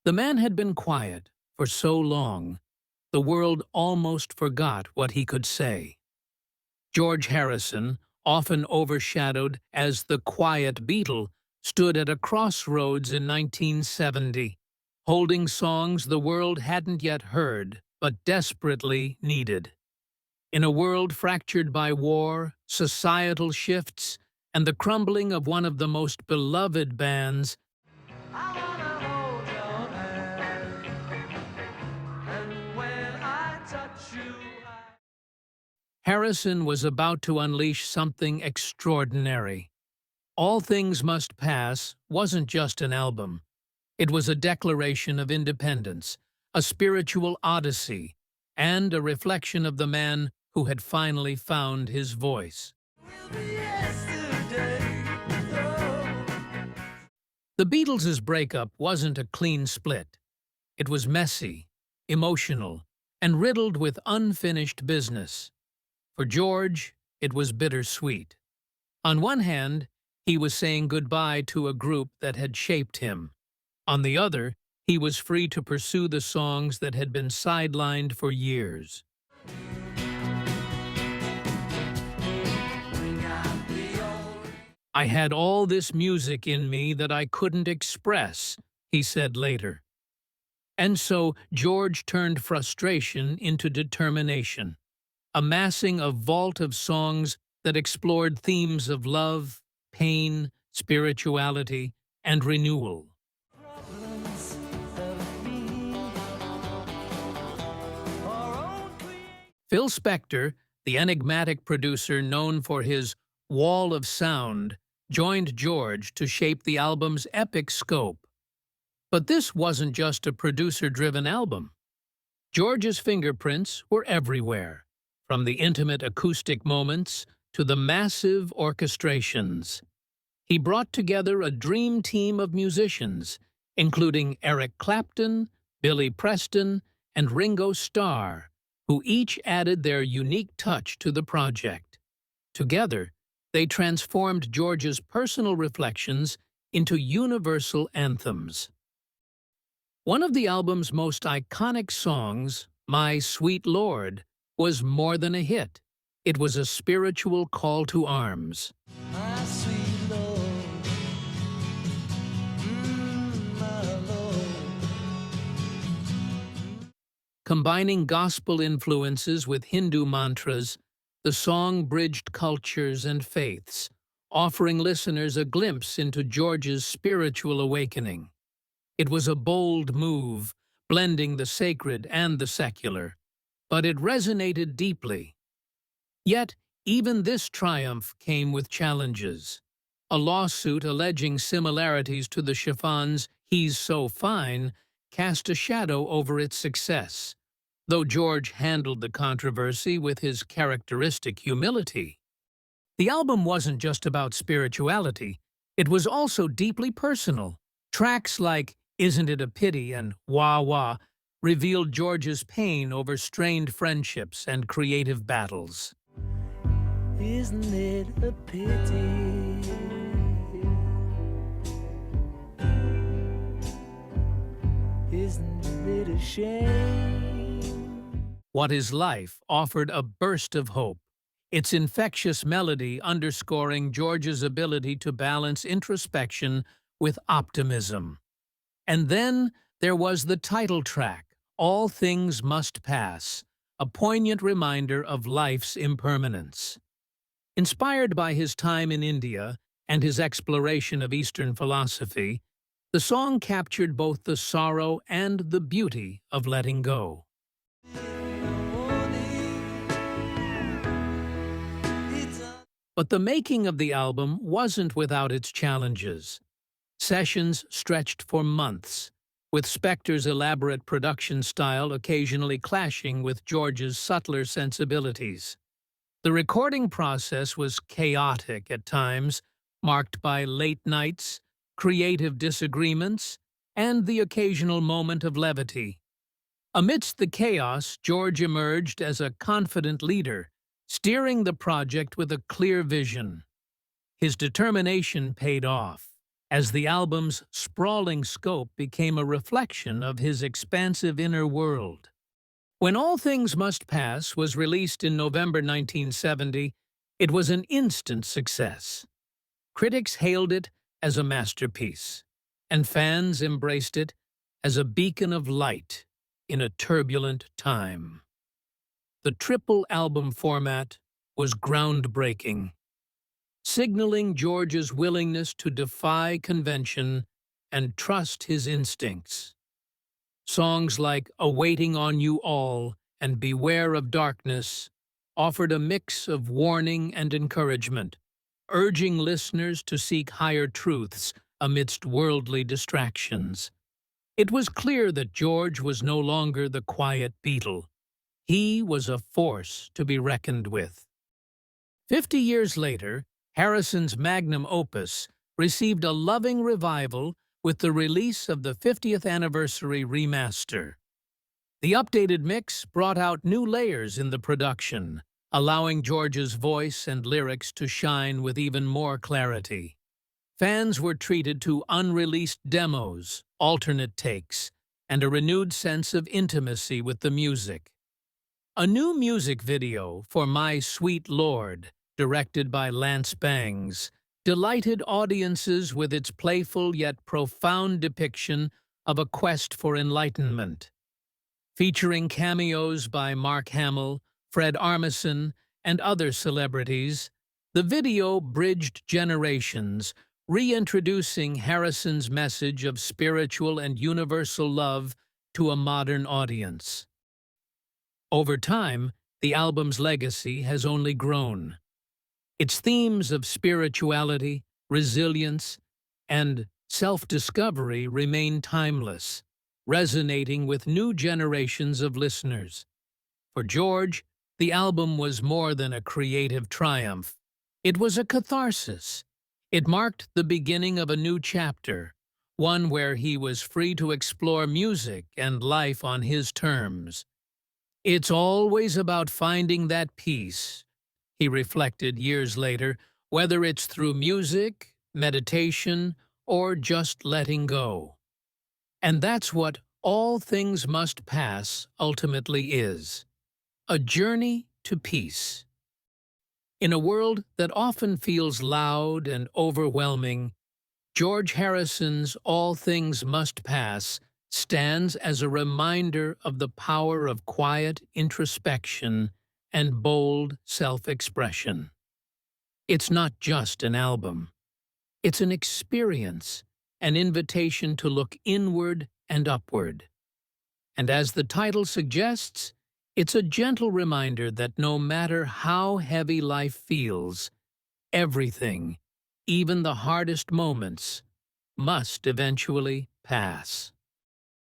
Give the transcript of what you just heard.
The man had been quiet for so long, the world almost forgot what he could say. George Harrison, often overshadowed as the quiet Beatle, stood at a crossroads in 1970, holding songs the world hadn't yet heard but desperately needed. In a world fractured by war, societal shifts, and the crumbling of one of the most beloved bands, I wanna hold your hand, and when I touch you, Harrison was about to unleash something extraordinary. All Things Must Pass wasn't just an album. It was a declaration of independence, a spiritual odyssey, and a reflection of the man who had finally found his voice. will be yesterday. Oh. The Beatles' breakup wasn't a clean split. It was messy, emotional, and riddled with unfinished business. For George, it was bittersweet. On one hand, he was saying goodbye to a group that had shaped him. On the other, he was free to pursue the songs that had been sidelined for years. I had all this music in me that I couldn't express, he said later. And so George turned frustration into determination, amassing a vault of songs that explored themes of love, pain, spirituality, and renewal. Problems of me are all clear. Phil Spector, the enigmatic producer known for his wall of sound, joined George to shape the album's epic scope. But this wasn't just a producer-driven album. George's fingerprints were everywhere, from the intimate acoustic moments to the massive orchestrations. He brought together a dream team of musicians, including Eric Clapton, Billy Preston, and Ringo Starr, who each added their unique touch to the project. Together, they transformed George's personal reflections into universal anthems. One of the album's most iconic songs, My Sweet Lord, was more than a hit. It was a spiritual call to arms. My sweet Lord, my Lord. Combining gospel influences with Hindu mantras, the song bridged cultures and faiths, offering listeners a glimpse into George's spiritual awakening. It was a bold move, blending the sacred and the secular, but it resonated deeply. Yet, even this triumph came with challenges. A lawsuit alleging similarities to the chiffon's He's So Fine cast a shadow over its success, though George handled the controversy with his characteristic humility. The album wasn't just about spirituality, it was also deeply personal. Tracks like Isn't It a Pity and Wah Wah revealed George's pain over strained friendships and creative battles. Isn't it a pity? Isn't it a shame? What Is Life offered a burst of hope, its infectious melody underscoring George's ability to balance introspection with optimism. And then there was the title track, All Things Must Pass, a poignant reminder of life's impermanence. Inspired by his time in India and his exploration of Eastern philosophy, the song captured both the sorrow and the beauty of letting go. But the making of the album wasn't without its challenges. Sessions stretched for months, with Spector's elaborate production style occasionally clashing with George's subtler sensibilities. The recording process was chaotic at times, marked by late nights, creative disagreements, and the occasional moment of levity. Amidst the chaos, George emerged as a confident leader, steering the project with a clear vision. His determination paid off. as the album's sprawling scope became a reflection of his expansive inner world. When All Things Must Pass was released in November 1970, it was an instant success. Critics hailed it as a masterpiece, and fans embraced it as a beacon of light in a turbulent time. The triple album format was groundbreaking, signaling George's willingness to defy convention and trust his instincts. Songs like Awaiting on You All and Beware of Darkness offered a mix of warning and encouragement, urging listeners to seek higher truths amidst worldly distractions. It was clear that George was no longer the quiet Beatle. He was a force to be reckoned with. 50 years later, Harrison's magnum opus received a loving revival with the release of the 50th anniversary remaster. The updated mix brought out new layers in the production, allowing George's voice and lyrics to shine with even more clarity. Fans were treated to unreleased demos, alternate takes, and a renewed sense of intimacy with the music. A new music video for My Sweet Lord, directed by Lance Bangs, delighted audiences with its playful yet profound depiction of a quest for enlightenment. Featuring cameos by Mark Hamill, Fred Armisen, and other celebrities, the video bridged generations, reintroducing Harrison's message of spiritual and universal love to a modern audience. Over time, the album's legacy has only grown. Its themes of spirituality, resilience, and self-discovery remain timeless, resonating with new generations of listeners. For George, the album was more than a creative triumph. It was a catharsis. It marked the beginning of a new chapter, one where he was free to explore music and life on his terms. "It's always about finding that peace," he reflected years later, "whether it's through music, meditation, or just letting go." And that's what All Things Must Pass ultimately is: a journey to peace. In a world that often feels loud and overwhelming, George Harrison's All Things Must Pass stands as a reminder of the power of quiet introspection and bold self-expression. It's not just an album. It's an experience, an invitation to look inward and upward. And as the title suggests, it's a gentle reminder that no matter how heavy life feels, everything, even the hardest moments, must eventually pass.